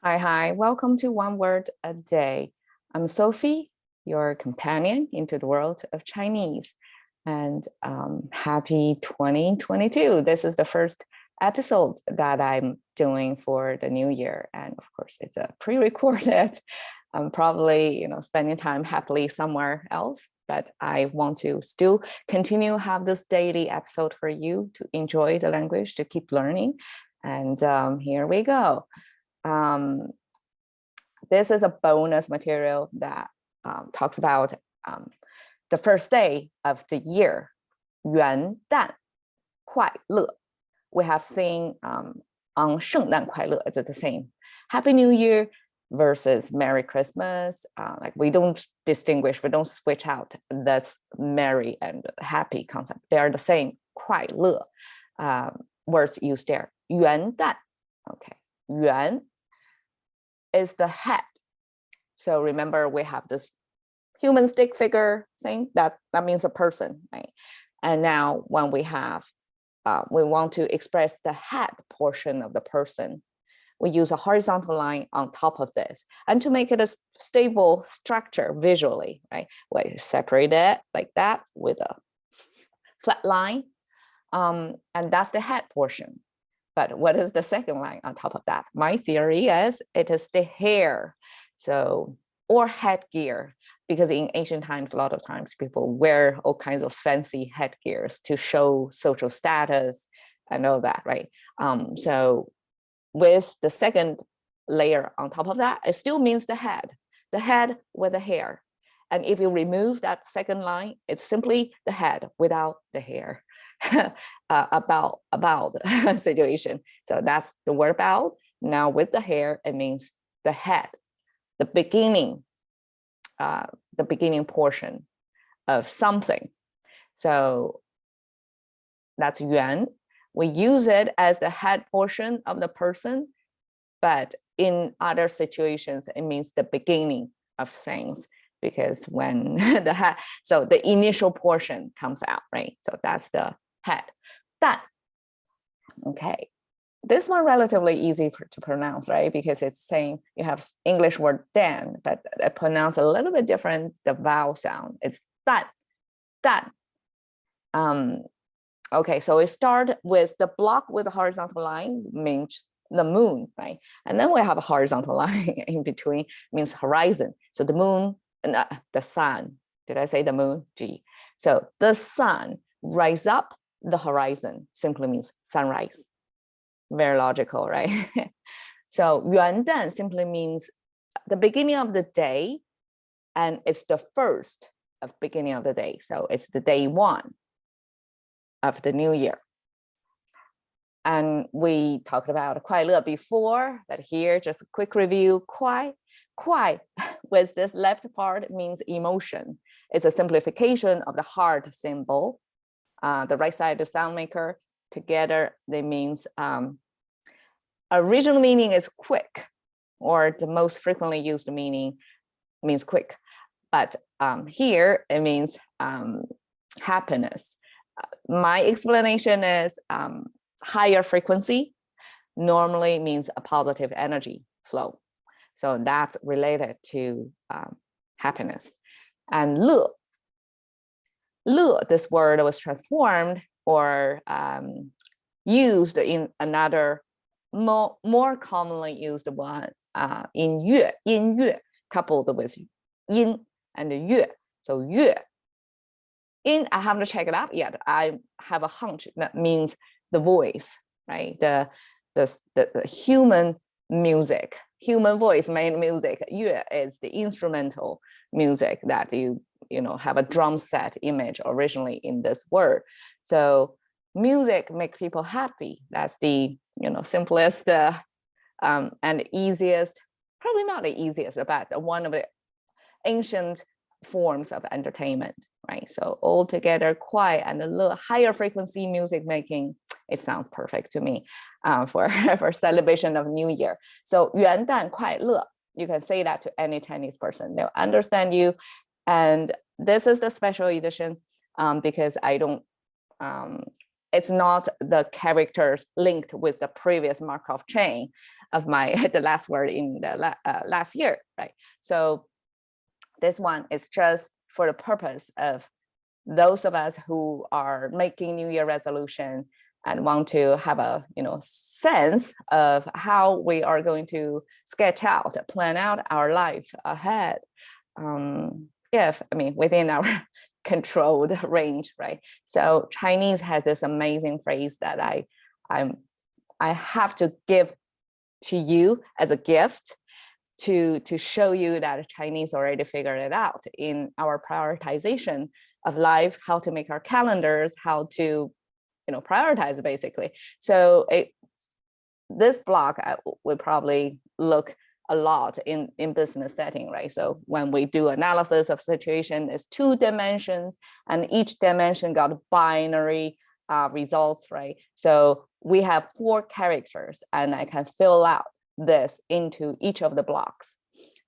Hi, welcome to One Word a Day. I'm Sophie, your companion into the world of Chinese. And happy 2022. This is the first episode that I'm doing for the new year. And of course, it's a pre-recorded. I'm probably, spending time happily somewhere else, but I want to still continue have this daily episode for you to enjoy the language, to keep learning. And here we go. This is a bonus material that talks about the first day of the year, 元旦快乐. We have seen on 圣诞快乐, it's the same. Happy New Year versus Merry Christmas. Like we don't distinguish, we don't switch out that's merry and happy concept. They are the same, 快乐 words used there. 元旦, okay. 元 is the head. So remember we have this human stick figure thing that means a person, right? And now when we have, we want to express the head portion of the person, we use a horizontal line on top of this. And to make it a stable structure visually, right? We separate it like that with a flat line. And that's the head portion. But what is the second line on top of that? My theory is it is the hair. So, or headgear, because in ancient times, a lot of times people wear all kinds of fancy headgears to show social status and all that, right? So with the second layer on top of that, it still means the head with the hair. And if you remove that second line, it's simply the head without the hair. about situation. So that's the word about. Now with the hair, it means the head, the beginning portion of something. So that's 元. We use it as the head portion of the person, but in other situations, it means the beginning of things. Because when the head, so the initial portion comes out, right? So that's the head. 蛋. Okay, this one relatively easy to pronounce, right? Because it's saying you have English word dan, but I pronounce a little bit different, the vowel sound. It's 蛋, 蛋. Okay, so we start with the block with a horizontal line, means the moon, right? And then we have a horizontal line in between, means horizon. So the moon, the sun. Did I say the moon? Gee. So the sun rise up the horizon simply means sunrise. Very logical, right? So 元旦 simply means the beginning of the day, and it's the first of beginning of the day. So it's the day one of the new year. And we talked about 快乐 before, but here just a quick review. 快 with this left part means emotion. It's a simplification of the heart symbol. The right side, the sound maker, together, they means original meaning is quick, or the most frequently used meaning means quick. But here it means happiness. My explanation is higher frequency normally means a positive energy flow. So that's related to happiness. And 乐, this word was transformed or used in another more commonly used one in 乐, 音乐, coupled with 音 and 乐. So 乐. I haven't checked it out yet. I have a hunch that means the voice, right? The human music, human voice made music. 乐 is the instrumental music that you have a drum set image originally in this word. So music makes people happy. That's the simplest and easiest, probably not the easiest, but one of the ancient forms of entertainment, right? So all together, 快 and a little higher frequency music making, it sounds perfect to me for celebration of New Year. So 元旦快乐, you can say that to any Chinese person. They'll understand you. And this is the special edition because I don't, it's not the characters linked with the previous Markov chain. of the last word in the last year, right? So this one is just for the purpose of those of us who are making New Year resolution and want to have a sense of how we are going to sketch out, plan out our life ahead. Within our controlled range, right? So Chinese has this amazing phrase that I have to give to you as a gift to show you that Chinese already figured it out in our prioritization of life, how to make our calendars, how to prioritize basically. So this block would probably look a lot in business setting, right? So when we do analysis of situation, it's 2 dimensions, and each dimension got binary results, right? So we have 4 characters, and I can fill out this into each of the blocks.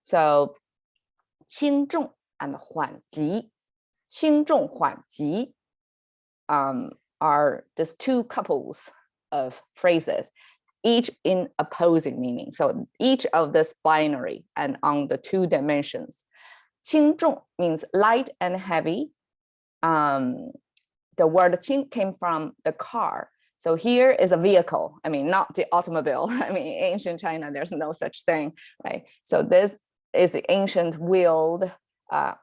So 轻重 and 缓急. 轻重缓急 are these 2 couples of phrases, each in opposing meaning. So each of this binary and on the 2 dimensions. 轻重 means light and heavy. The word 轻 came from the car. So here is a vehicle. Not the automobile. Ancient China, there's no such thing, right? So this is the ancient wheeled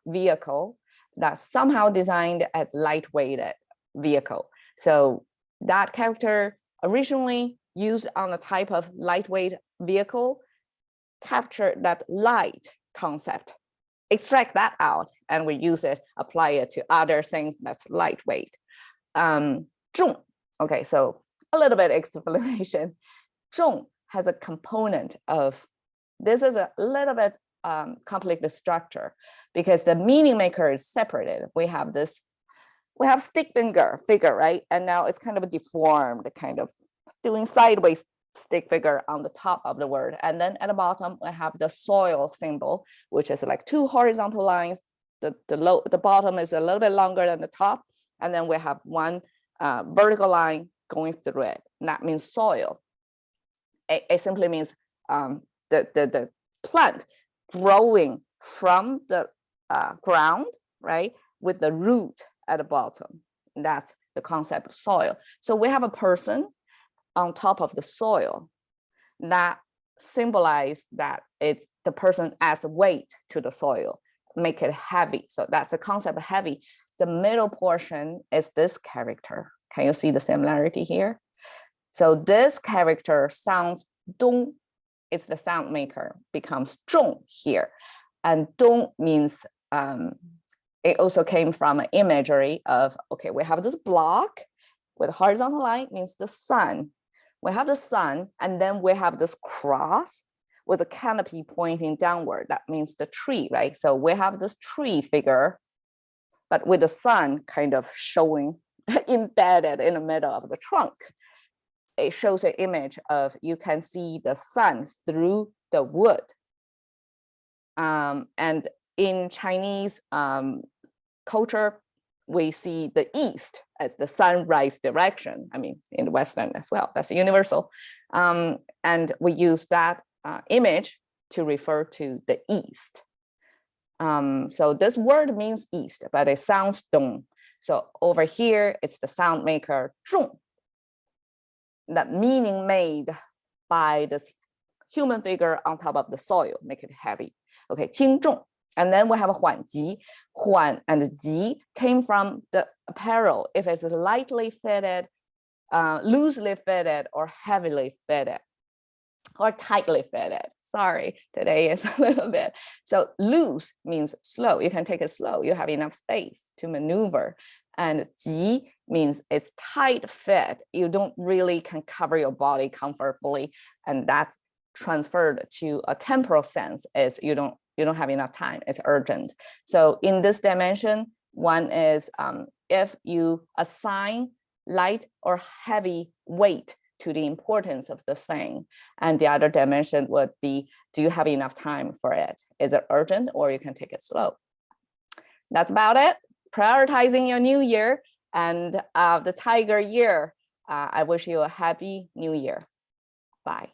vehicle that's somehow designed as lightweighted vehicle. So that character originally used on the type of lightweight vehicle, capture that light concept, extract that out, and we use it, apply it to other things that's lightweight. 重, okay, so a little bit explanation. 重 has a component of, this is a little bit complicated structure because the meaning maker is separated. We have stick figure, right? And now it's kind of deformed, kind of doing sideways stick figure on the top of the word. And then at the bottom, we have the soil symbol, which is like 2 horizontal lines. The bottom is a little bit longer than the top. And then we have 1 vertical line going through it. And that means soil. It simply means the plant growing from the ground, right? With the root at the bottom. And that's the concept of soil. So we have a person on top of the soil that symbolize that it's the person adds weight to the soil, make it heavy. So that's the concept of heavy. The middle portion is this character. Can you see the similarity here? So this character sounds dong. It's the sound maker, becomes 重 here. And 动 means, it also came from an imagery of, okay, we have this block with horizontal line, means the sun. We have the sun, and then we have this cross with a canopy pointing downward. That means the tree, right? So we have this tree figure, but with the sun kind of showing, embedded in the middle of the trunk. It shows an image of, you can see the sun through the wood. And in Chinese culture, we see the east as the sunrise direction. I mean, in the Western as well, that's universal. And we use that image to refer to the east. So this word means east, but it sounds dong. So over here, it's the sound maker 重, that meaning made by this human figure on top of the soil, make it heavy. Okay, 轻重. And then we have a 缓急. 缓 and 急 came from the apparel. If it's lightly fitted, loosely fitted, or heavily fitted, or tightly fitted. Sorry, today is a little bit. So loose means slow. You can take it slow. You have enough space to maneuver. And 急 means it's tight fit. You don't really can cover your body comfortably. And that's transferred to a temporal sense. It's you don't have enough time. It's urgent. So in this dimension, one is if you assign light or heavy weight to the importance of the thing. And the other dimension would be, do you have enough time for it? Is it urgent, or you can take it slow? That's about it. Prioritizing your new year and the tiger year. I wish you a happy new year. Bye.